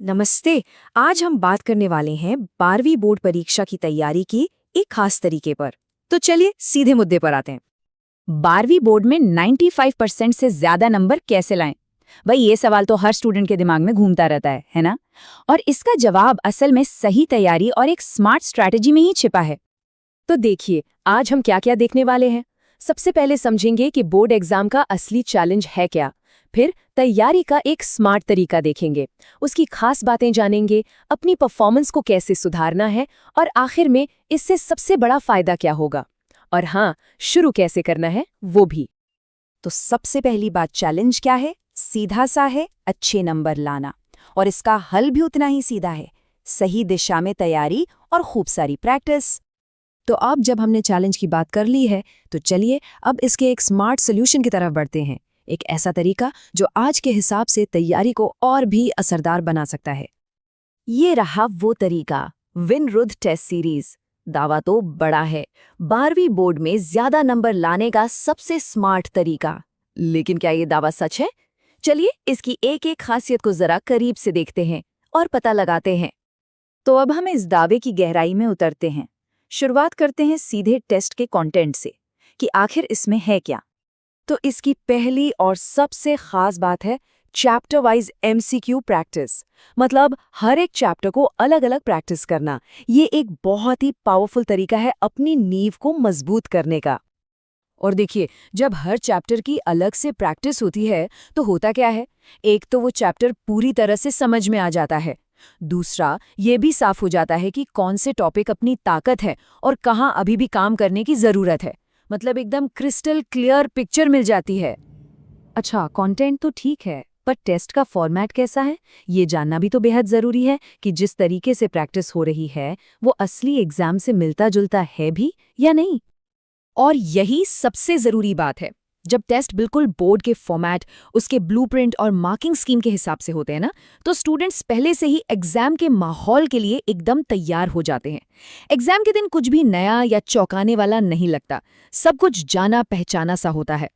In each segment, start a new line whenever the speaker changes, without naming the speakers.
नमस्ते। आज हम बात करने वाले हैं 12वीं बोर्ड परीक्षा की तैयारी की एक खास तरीके पर। तो चलिए सीधे मुद्दे पर आते हैं।
12वीं बोर्ड में 95% से ज्यादा नंबर कैसे लाएं? भाई ये सवाल तो हर स्टूडेंट के दिमाग में घूमता रहता है ना? और इसका जवाब असल में सही तैयारी और एक स्मार्ट स्ट्रैटेजी में ही छिपा है।
तो देखिए, आज हम क्या क्या देखने वाले हैं। सबसे पहले समझेंगे कि बोर्ड एग्जाम का असली चैलेंज है क्या। फिर तैयारी का एक स्मार्ट तरीका देखेंगे, उसकी खास बातें जानेंगे, अपनी परफॉर्मेंस को कैसे सुधारना है और आखिर में इससे सबसे बड़ा फायदा क्या होगा। और हाँ, शुरू कैसे करना है वो भी।
तो सबसे पहली बात, चैलेंज क्या है? सीधा सा है, अच्छे नंबर लाना। और इसका हल भी उतना ही सीधा है, सही दिशा में तैयारी और खूब सारी प्रैक्टिस।
तो अब जब हमने चैलेंज की बात कर ली है, तो चलिए अब इसके एक स्मार्ट सोल्यूशन की तरफ बढ़ते हैं। एक ऐसा तरीका जो आज के हिसाब से तैयारी को और भी असरदार बना सकता है।
ये रहा वो तरीका, विनरुद्ध टेस्ट सीरीज। दावा तो बड़ा है, 12वीं बोर्ड में ज्यादा नंबर लाने का सबसे स्मार्ट तरीका। लेकिन क्या ये दावा सच है? चलिए इसकी एक एक खासियत को जरा करीब से देखते हैं और पता लगाते हैं। तो अब हम इस दावे की गहराई में उतरते हैं। शुरुआत करते हैं सीधे टेस्ट के कंटेंट से कि आखिर इसमें है क्या।
तो इसकी पहली और सबसे खास बात है चैप्टर वाइज एमसीक्यू प्रैक्टिस। मतलब हर एक चैप्टर को अलग अलग प्रैक्टिस करना। ये एक बहुत ही पावरफुल तरीका है अपनी नींव को मजबूत करने का। और देखिए, जब हर चैप्टर की अलग से प्रैक्टिस होती है तो होता क्या है, एक तो वो चैप्टर पूरी तरह से समझ में आ जाता है। दूसरा, ये भी साफ हो जाता है कि कौन से टॉपिक अपनी ताकत है और कहाँ अभी भी काम करने की जरूरत है। मतलब एकदम क्रिस्टल क्लियर पिक्चर मिल जाती है। अच्छा, कंटेंट तो ठीक है, पर टेस्ट का फॉर्मेट कैसा है, ये जानना भी तो बेहद जरूरी है कि जिस तरीके से प्रैक्टिस हो रही है वो असली एग्जाम से मिलता जुलता है भी या नहीं। और यही सबसे जरूरी बात है। जब टेस्ट बिल्कुल बोर्ड के फॉर्मेट, उसके ब्लूप्रिंट और मार्किंग स्कीम के हिसाब से होते हैं ना, तो स्टूडेंट्स पहले से ही एग्जाम के माहौल के लिए एकदम तैयार हो जाते हैं। एग्जाम के दिन कुछ भी नया या चौंकाने वाला नहीं लगता, सब कुछ जाना पहचाना सा होता है।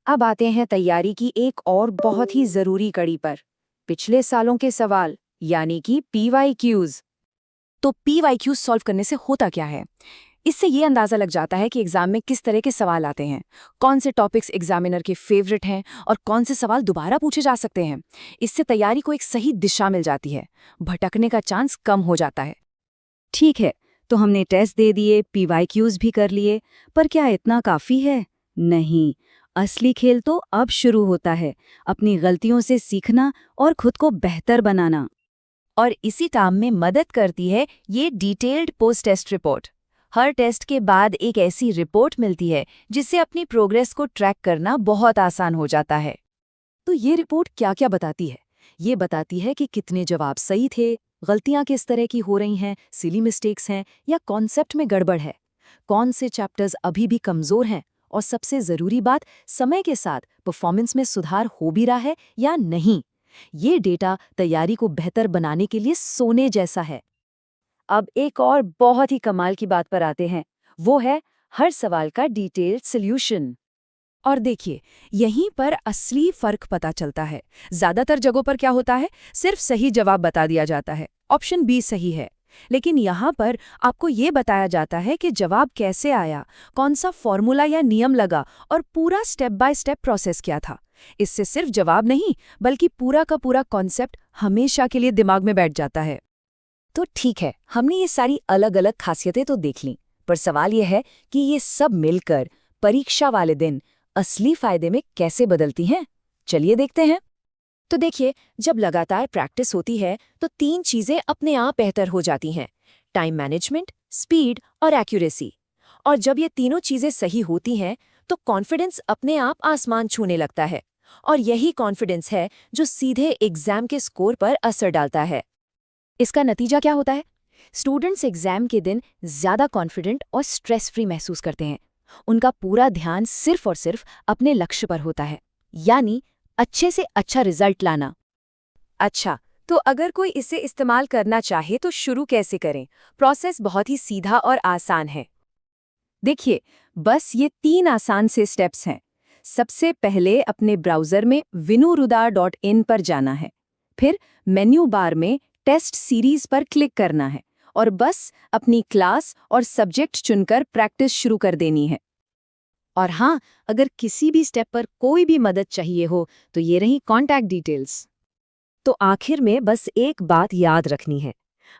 अब आते हैं तैयारी की एक और बहुत ही जरूरी कड़ी पर, पिछले सालों के सवाल यानी कि PYQs।
तो PYQ सॉल्व करने से होता क्या है? इससे ये अंदाजा लग जाता है कि एग्जाम में किस तरह के सवाल आते हैं, कौन से टॉपिक्स एग्जामिनर के फेवरेट हैं और कौन से सवाल दोबारा पूछे जा सकते हैं। इससे तैयारी को एक सही दिशा मिल जाती है, भटकने का चांस कम हो जाता है।
ठीक है, तो हमने टेस्ट दे दिए, PYQs भी कर लिए, पर क्या इतना काफी है? नहीं, असली खेल तो अब शुरू होता है, अपनी गलतियों से सीखना और खुद को बेहतर बनाना। और इसी काम में मदद करती है ये डिटेल्ड पोस्ट टेस्ट रिपोर्ट। हर टेस्ट के बाद एक ऐसी रिपोर्ट मिलती है जिससे अपनी प्रोग्रेस को ट्रैक करना बहुत आसान हो जाता है।
तो ये रिपोर्ट क्या क्या बताती है? ये बताती है कि कितने जवाब सही थे, गलतियां किस तरह की हो रही हैं, सिली मिस्टेक्स हैं या कॉन्सेप्ट में गड़बड़ है, कौन से चैप्टर्स अभी भी कमजोर हैं, और सबसे जरूरी बात, समय के साथ परफॉर्मेंस में सुधार हो भी रहा है या नहीं। ये डेटा तैयारी को बेहतर बनाने के लिए सोने जैसा है।
अब एक और बहुत ही कमाल की बात पर आते हैं, वो है हर सवाल का डिटेल्ड सॉल्यूशन।
और देखिए, यहीं पर असली फर्क पता चलता है। ज्यादातर जगहों पर क्या होता है, सिर्फ सही जवाब बता दिया जाता है, ऑप्शन बी सही है। लेकिन यहाँ पर आपको ये बताया जाता है कि जवाब कैसे आया, कौन सा फॉर्मूला या नियम लगा और पूरा स्टेप बाय स्टेप प्रोसेस क्या था। इससे सिर्फ जवाब नहीं, बल्कि पूरा का पूरा कॉन्सेप्ट हमेशा के लिए दिमाग में बैठ जाता है।
तो ठीक है, हमने ये सारी अलग अलग खासियतें तो देख लीं, पर सवाल यह है कि ये सब मिलकर परीक्षा वाले दिन असली फायदे में कैसे बदलती हैं। चलिए देखते हैं।
तो देखिए, जब लगातार प्रैक्टिस होती है तो 3 चीजें अपने आप बेहतर हो जाती हैं, टाइम मैनेजमेंट, स्पीड और एक्यूरेसी। और जब ये तीनों चीजें सही होती हैं तो कॉन्फिडेंस अपने आप आसमान छूने लगता है। और यही कॉन्फिडेंस है जो सीधे एग्जाम के स्कोर पर असर डालता है। इसका नतीजा क्या होता है? स्टूडेंट्स एग्जाम के दिन ज्यादा कॉन्फिडेंट और स्ट्रेस फ्री महसूस करते हैं। उनका पूरा ध्यान सिर्फ और सिर्फ अपने लक्ष्य पर होता है, यानी अच्छे से अच्छा रिजल्ट लाना।
अच्छा, तो अगर कोई इसे इस्तेमाल करना चाहे तो शुरू कैसे करें? प्रोसेस बहुत ही सीधा और आसान है।
देखिए, बस ये 3 आसान से स्टेप्स हैं। सबसे पहले अपने ब्राउज़र में vinuruda.in पर जाना है।
फिर मेन्यू बार में टेस्ट सीरीज पर क्लिक करना है और बस अपनी क्लास और सब्जेक्ट चुनकर प्रैक्टिस शुरू कर देनी है। और हाँ, अगर किसी भी स्टेप पर कोई भी मदद चाहिए हो तो ये रही कॉन्टैक्ट डिटेल्स।
तो आखिर में बस एक बात याद रखनी है,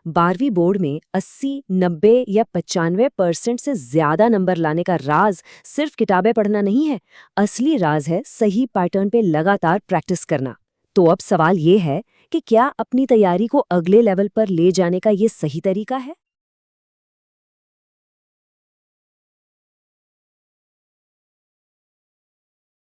12वीं बोर्ड में 80, 90 या 95% से ज्यादा नंबर लाने का राज सिर्फ किताबें पढ़ना नहीं है। असली राज है सही पैटर्न पे लगातार प्रैक्टिस करना। तो अब सवाल ये है कि क्या अपनी तैयारी को अगले लेवल पर ले जाने का ये सही तरीका है?